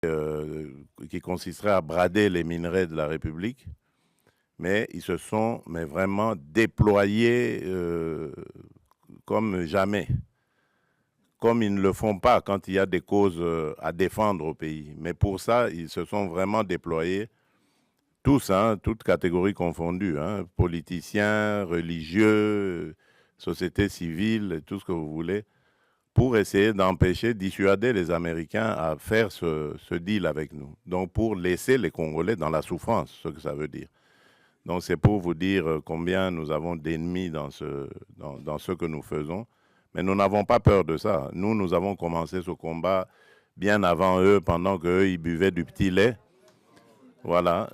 qui consisterait à brader les minerais de la République, mais ils se sont vraiment déployés comme jamais, comme ils ne le font pas quand il y a des causes à défendre au pays. Mais pour ça, ils se sont vraiment déployés, tous, hein, toutes catégories confondues, hein, politiciens, religieux, société civile, tout ce que vous voulez, pour essayer d'empêcher, dissuader les Américains à faire ce deal avec nous. Donc pour laisser les Congolais dans la souffrance, ce que ça veut dire. Donc c'est pour vous dire combien nous avons d'ennemis dans ce que nous faisons. Mais nous n'avons pas peur de ça. Nous avons commencé ce combat bien avant eux, pendant qu'eux, ils buvaient du petit lait. Voilà.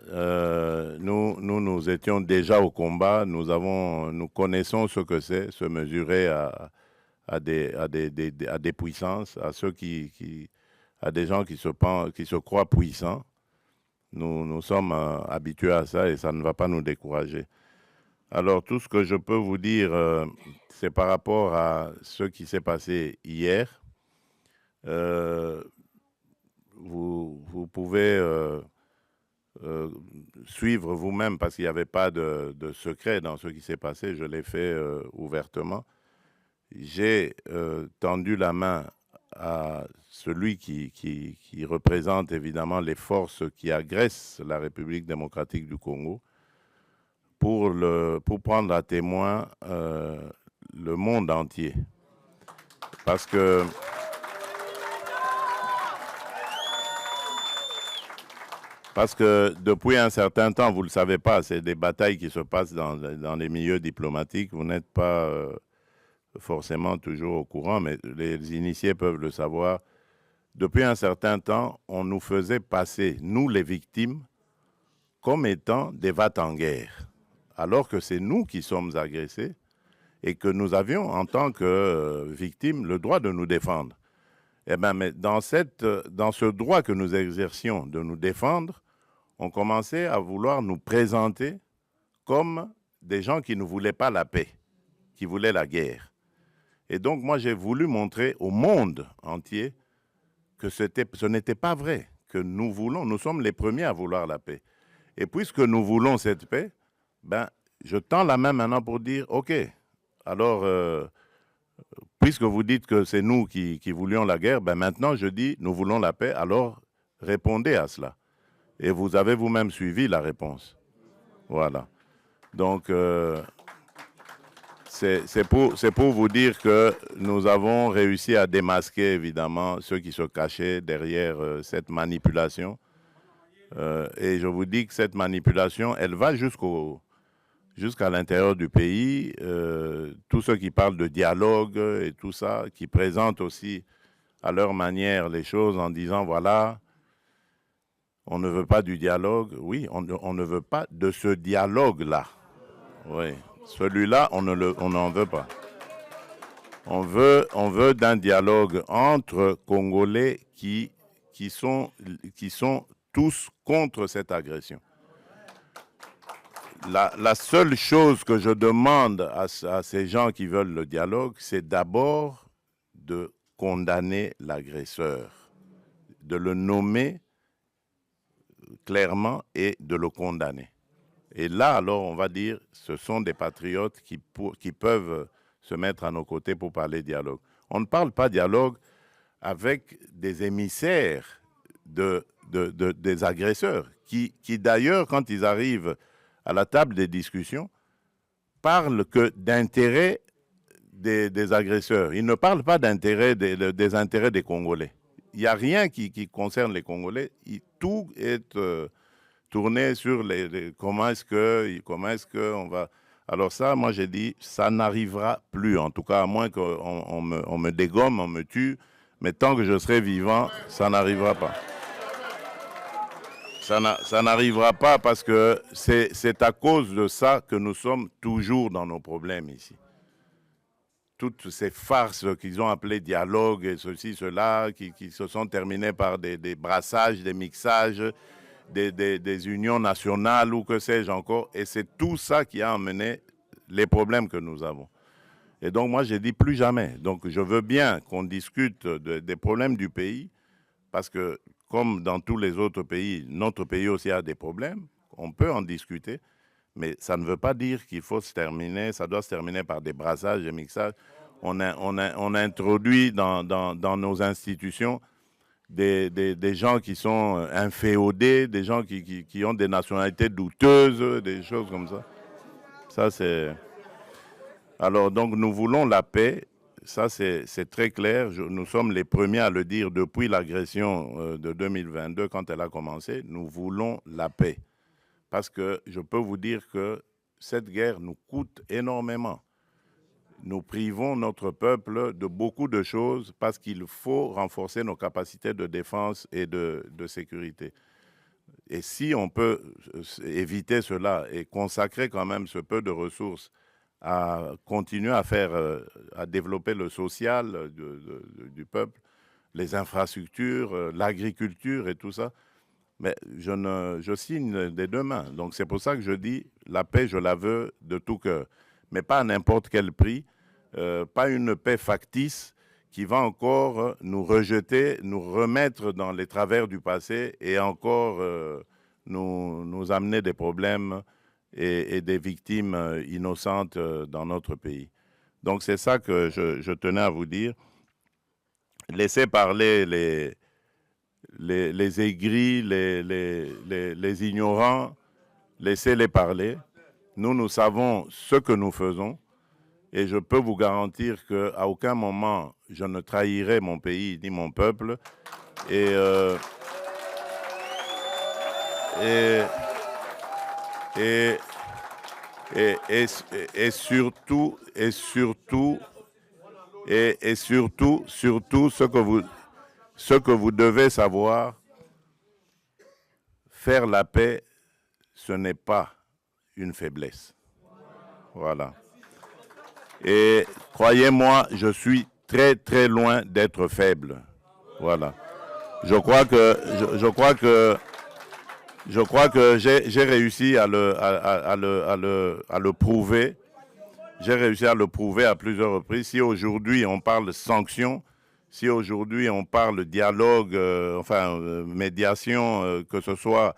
Nous étions déjà au combat. Nous connaissons ce que c'est, se mesurer à des puissances, à des gens qui se croient puissants. Nous sommes habitués à ça et ça ne va pas nous décourager. Alors, tout ce que je peux vous dire, c'est par rapport à ce qui s'est passé hier. Vous pouvez suivre vous-même parce qu'il n'y avait pas de secret dans ce qui s'est passé. Je l'ai fait ouvertement. J'ai tendu la main à celui qui représente évidemment les forces qui agressent la République démocratique du Congo pour prendre à témoin le monde entier. Parce que depuis un certain temps, vous ne le savez pas, c'est des batailles qui se passent dans les milieux diplomatiques. Vous n'êtes pas forcément toujours au courant, mais les initiés peuvent le savoir. Depuis un certain temps, on nous faisait passer, nous les victimes, comme étant des va-t-en-guerre, alors que c'est nous qui sommes agressés et que nous avions, en tant que victimes, le droit de nous défendre. Eh bien, mais dans ce droit que nous exercions de nous défendre, on commençait à vouloir nous présenter comme des gens qui ne voulaient pas la paix, qui voulaient la guerre. Et donc, moi, j'ai voulu montrer au monde entier que ce n'était pas vrai, que nous sommes les premiers à vouloir la paix. Et puisque nous voulons cette paix, ben, je tends la main maintenant pour dire, OK, alors, puisque vous dites que c'est nous qui voulions la guerre, ben maintenant je dis, nous voulons la paix, alors répondez à cela. Et vous avez vous-même suivi la réponse. Voilà. Donc, c'est pour vous dire que nous avons réussi à démasquer, évidemment, ceux qui se cachaient derrière cette manipulation. Et je vous dis que cette manipulation, elle va jusqu'à l'intérieur du pays. Tous ceux qui parlent de dialogue et tout ça, qui présentent aussi à leur manière les choses en disant, voilà, on ne veut pas du dialogue. Oui, on ne veut pas de ce dialogue-là. Oui, celui-là, on n'en veut pas. On veut d'un dialogue entre Congolais qui sont tous contre cette agression. La seule chose que je demande à ces gens qui veulent le dialogue, c'est d'abord de condamner l'agresseur, de le nommer clairement et de le condamner. Et là, alors, on va dire, ce sont des patriotes qui peuvent se mettre à nos côtés pour parler dialogue. On ne parle pas dialogue avec des émissaires des agresseurs, qui d'ailleurs, quand ils arrivent à la table des discussions, parlent que d'intérêts des agresseurs. Ils ne parlent pas d'intérêts des intérêts des Congolais. Il n'y a rien qui concerne les Congolais. Tout est tourné sur comment est-ce que on va. Alors ça, moi j'ai dit, ça n'arrivera plus, en tout cas à moins qu'on me dégomme, on me tue, mais tant que je serai vivant, ça n'arrivera pas. Ça n'arrivera pas parce que c'est à cause de ça que nous sommes toujours dans nos problèmes ici. Toutes ces farces qu'ils ont appelées dialogue et ceci, cela, qui se sont terminées par des brassages, des mixages, des unions nationales ou que sais-je encore. Et c'est tout ça qui a amené les problèmes que nous avons. Et donc moi, j'ai dit plus jamais. Donc je veux bien qu'on discute des problèmes du pays parce que comme dans tous les autres pays, notre pays aussi a des problèmes. On peut en discuter, mais ça ne veut pas dire qu'il faut se terminer. Ça doit se terminer par des brassages, des mixages. On a introduit dans nos institutions des gens qui sont inféodés, des gens qui ont des nationalités douteuses, des choses comme ça. Ça, c'est... Alors, donc, nous voulons la paix. Ça, c'est très clair. Nous sommes les premiers à le dire depuis l'agression de 2022, quand elle a commencé. Nous voulons la paix. Parce que je peux vous dire que cette guerre nous coûte énormément. Nous privons notre peuple de beaucoup de choses parce qu'il faut renforcer nos capacités de défense et de sécurité. Et si on peut éviter cela et consacrer quand même ce peu de ressources à continuer à faire, à développer le social du peuple, les infrastructures, l'agriculture et tout ça, mais je signe des deux mains. Donc c'est pour ça que je dis, la paix, je la veux de tout cœur, mais pas à n'importe quel prix, pas une paix factice qui va encore nous rejeter, nous remettre dans les travers du passé et encore nous amener des problèmes et des victimes innocentes dans notre pays. Donc c'est ça que je tenais à vous dire. Laissez parler les aigris, les ignorants, laissez-les parler. Nous savons ce que nous faisons et je peux vous garantir qu'à aucun moment je ne trahirai mon pays ni mon peuple. Et surtout, ce que vous devez savoir, faire la paix, ce n'est pas une faiblesse. Voilà. Et croyez-moi, je suis très très loin d'être faible. Voilà. Je crois que j'ai réussi à le prouver. J'ai réussi à le prouver à plusieurs reprises. Si aujourd'hui on parle sanctions, si aujourd'hui on parle dialogue, médiation, que ce soit